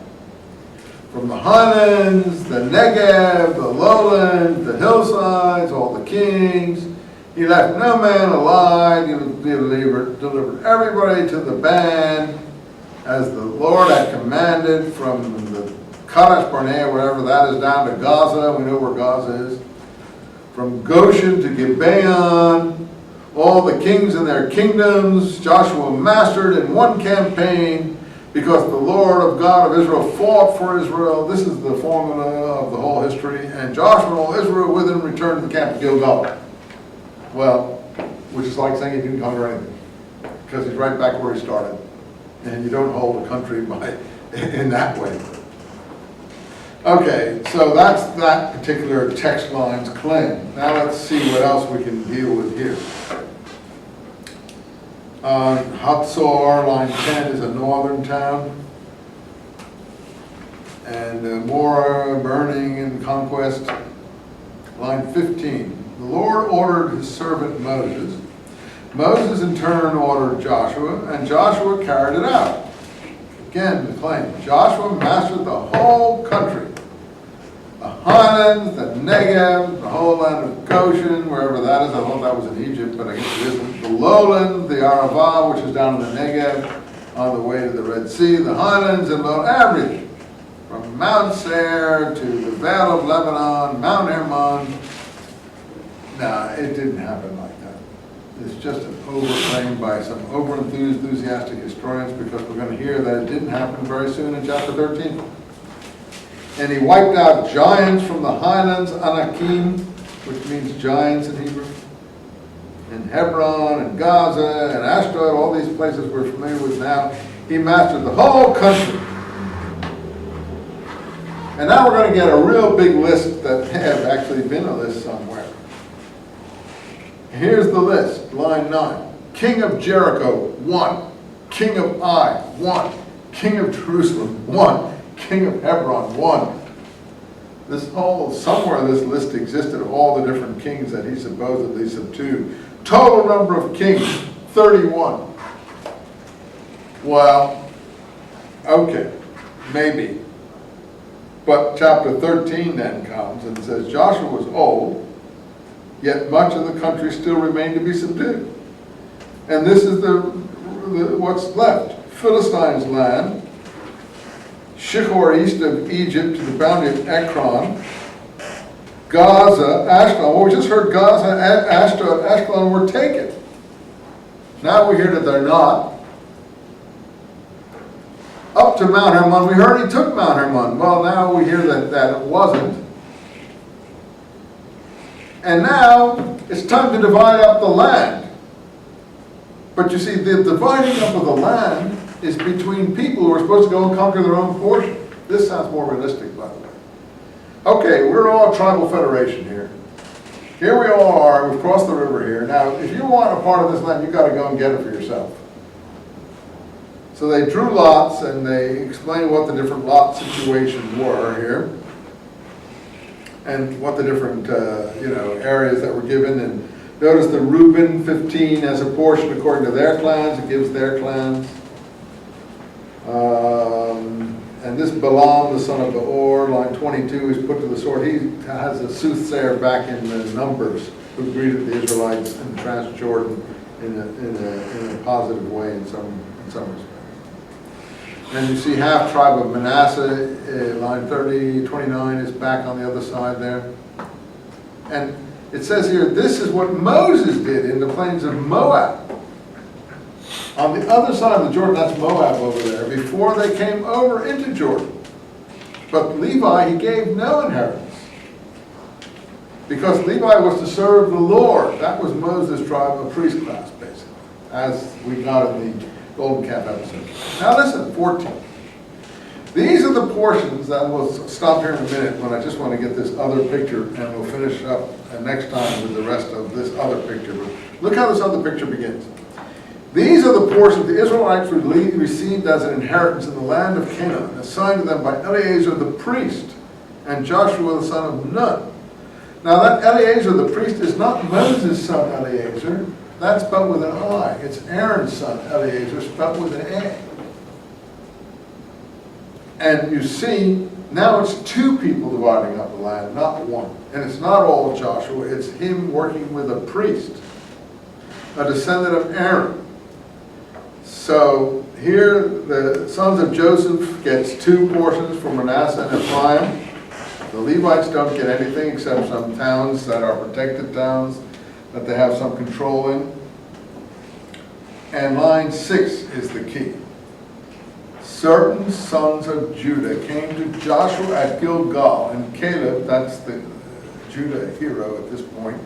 From the highlands, the Negev, the lowlands, the hillsides, all the kings. He left no man alive. He delivered everybody to the band as the Lord had commanded, from the Kadesh Barnea, wherever that is, down to Gaza. We know where Gaza is. From Goshen to Gibeon, all the kings and their kingdoms, Joshua mastered in one campaign, because the Lord of God of Israel fought for Israel. This is the formula of the whole history. And Joshua and all Israel with him returned to the camp of Gilgal. Well, which is like saying he didn't conquer anything, because he's right back where he started. And you don't hold a country by in that way. Okay, so that's that particular text line's claim. Now let's see what else we can deal with here. Hatzor, line 10, is a northern town. And more burning and conquest. Line 15. The Lord ordered his servant Moses. Moses in turn ordered Joshua, and Joshua carried it out. Again, the claim. Joshua mastered the whole country. The highlands, the Negev, the whole land of Goshen, wherever that is. I thought that was in Egypt, but I guess it isn't. The lowland, the Arava, which is down in the Negev, on the way to the Red Sea. The highlands and everything. From Mount Seir to the Vale of Lebanon, Mount Hermon. No, it didn't happen like that. It's just an overclaim by some over-enthusiastic historians, because we're going to hear that it didn't happen very soon in chapter 13. And he wiped out giants from the highlands, Anakim, which means giants in Hebrew, and Hebron, and Gaza, and Ashdod, all these places we're familiar with now. He mastered the whole country. And now we're going to get a real big list that have actually been a list somewhere. Here's the list, line 9. King of Jericho, 1. King of Ai, 1. King of Jerusalem, 1. King of Hebron, 1. Somewhere this list existed of all the different kings that he supposedly subdued. Total number of kings, 31. Well, okay, maybe. But chapter 13 then comes and says, Joshua was old, yet much of the country still remained to be subdued. And this is what's left. Philistine's land, Shihor east of Egypt to the boundary of Ekron, Gaza, Ashkelon. Well, we just heard Gaza, Ashdod, Ashkelon were taken. Now we hear that they're not. Up to Mount Hermon, we heard he took Mount Hermon. Well, now we hear that it wasn't. And now it's time to divide up the land. But you see, the dividing up of the land is between people who are supposed to go and conquer their own portion. This sounds more realistic, by the way. Okay, we're all a tribal federation here. Here we all are, we've crossed the river here. Now, if you want a part of this land, you've got to go and get it for yourself. So they drew lots, and they explained what the different lot situations were here, and what the different areas that were given. And notice the Reuben 15 has a portion according to their clans. It gives their clans. And this Balaam, the son of Beor, line 22, is put to the sword. He has a soothsayer back in the Numbers who greeted the Israelites in Transjordan in a positive way in some respects. And you see half tribe of Manasseh, line 29 is back on the other side there. And it says here, this is what Moses did in the plains of Moab. On the other side of the Jordan, that's Moab over there, before they came over into Jordan. But Levi, he gave no inheritance. Because Levi was to serve the Lord. That was Moses' tribe, a priest class, basically, as we got in the Golden Calf episode. Now listen, 14. These are the portions that we'll stop here in a minute when I just want to get this other picture, and we'll finish up next time with the rest of this other picture. But look how this other picture begins. These are the portions the Israelites received as an inheritance in the land of Canaan, assigned to them by Eleazar the priest and Joshua the son of Nun. Now that Eleazar the priest is not Moses' son Eleazar. That's spelled with an I. It's Aaron's son Eleazar, spelled with an A. And you see, now it's 2 people dividing up the land, not 1. And it's not all Joshua, it's him working with a priest. a descendant of Aaron. So here the sons of Joseph gets 2 portions for Manasseh and Ephraim. The Levites don't get anything except some towns that are protected towns that they have some control in. And line 6 is the key. Certain sons of Judah came to Joshua at Gilgal, and Caleb, that's the Judah hero at this point,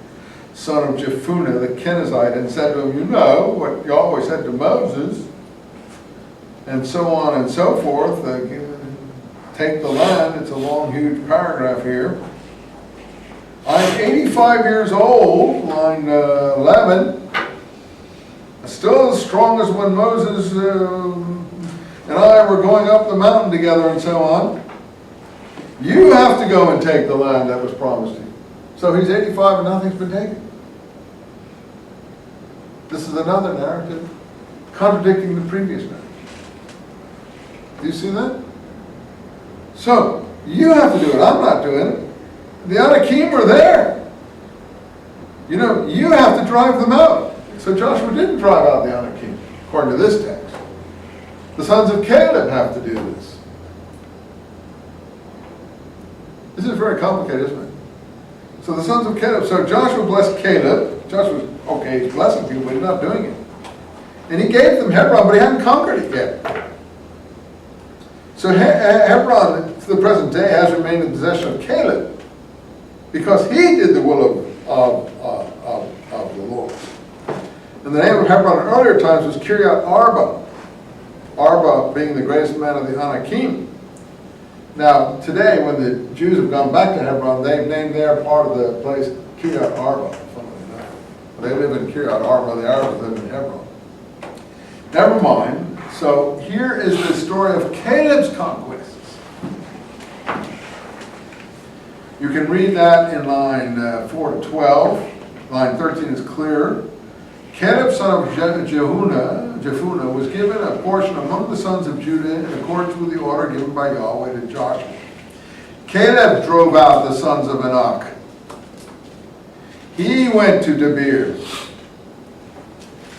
son of Jephunneh the Kenizzite, and said to him, you know what Yahweh said to Moses, and so on and so forth. Take the land. It's a long, huge paragraph here. I'm 85 years old, line 11, still as strong as when Moses and I were going up the mountain together and so on. You have to go and take the land that was promised you. So he's 85 and nothing's been taken. This is another narrative contradicting the previous narrative. Do you see that? So, you have to do it. I'm not doing it. The Anakim are there. You know, you have to drive them out. So Joshua didn't drive out the Anakim, according to this text. The sons of Caleb have to do this. This is very complicated, isn't it? So the sons of Caleb, so Joshua blessed Caleb. Joshua's, okay, he's blessing people, but he's not doing it. And he gave them Hebron, but he hadn't conquered it yet. So Hebron, to the present day, has remained in possession of Caleb, because he did the will of the Lord. And the name of Hebron in earlier times was Kiryat Arba. Arba being the greatest man of the Anakim. Now, today, when the Jews have gone back to Hebron, they've named their part of the place Kiryat Arba. They live in Kiryat Arba, the Arabs live in Hebron. Never mind. So here is the story of Caleb's conquests. You can read that in line 4 to 12. Line 13 is clearer. Caleb, son of Jephunneh, was given a portion among the sons of Judah in accordance with the order given by Yahweh to Joshua. Caleb drove out the sons of Anak. He went to Debir.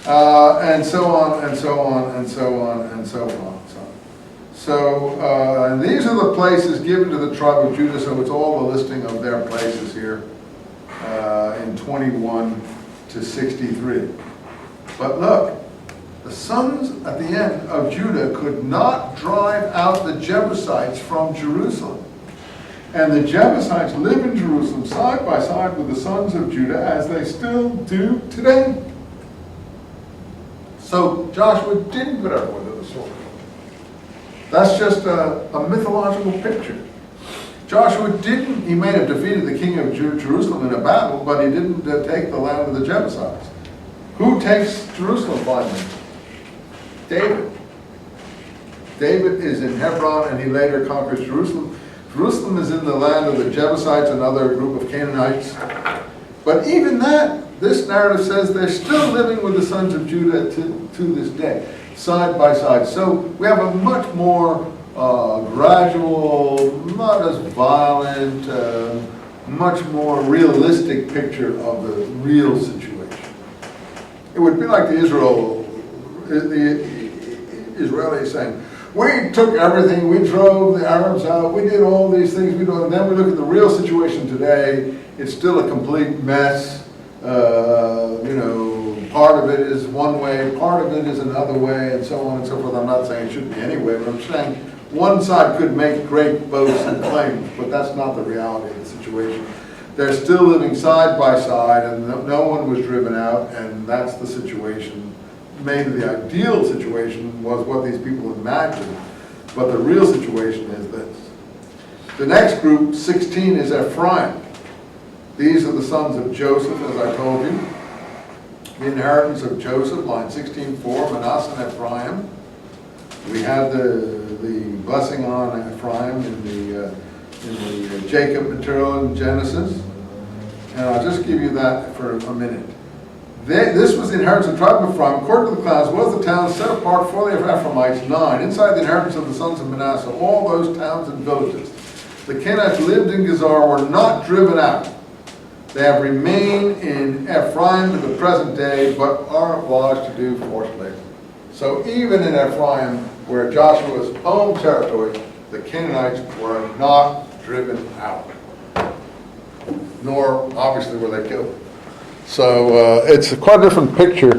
And so on, and so on, and so on, and so on. And these are the places given to the tribe of Judah, so it's all the listing of their places here in 21 to 63. But look, the sons at the end of Judah could not drive out the Jebusites from Jerusalem. And the Jebusites live in Jerusalem side by side with the sons of Judah, as they still do today. So Joshua didn't put everyone to the sword. That's just a mythological picture. Joshua didn't, he may have defeated the king of Jerusalem in a battle, but he didn't take the land of the Jebusites. Who takes Jerusalem finally? David. David is in Hebron, and he later conquers Jerusalem. Jerusalem is in the land of the Jebusites, another group of Canaanites. But even that, this narrative says they're still living with the sons of Judah to this day, side by side. So we have a much more gradual, not as violent, much more realistic picture of the real situation. It would be like the Israelis saying, we took everything, we drove the Arabs out, we did all these things, and then we look at the real situation today, it's still a complete mess. Part of it is one way, part of it is another way, and so on and so forth. I'm not saying it should be any way, but I'm saying one side could make great boasts and claims, but that's not the reality of the situation. They're still living side by side, and no one was driven out, and that's the situation. Maybe the ideal situation was what these people imagined, but the real situation is this. The next group, 16, is Ephraim. These are the sons of Joseph, as I told you. The inheritance of Joseph, line 16:4, Manasseh and Ephraim. We have the blessing on Ephraim in the Jacob material in Genesis. And I'll just give you that for a minute. This was the inheritance of the tribe of Ephraim. According to the clans, was the town set apart for the Ephraimites, 9. Inside the inheritance of the sons of Manasseh, all those towns and villages. The Canaanites lived in Gezer, were not driven out. They have remained in Ephraim to the present day, but are obliged to do forced labor. So even in Ephraim, where Joshua's home territory, the Canaanites were not driven out, nor obviously were they killed. So it's quite a different picture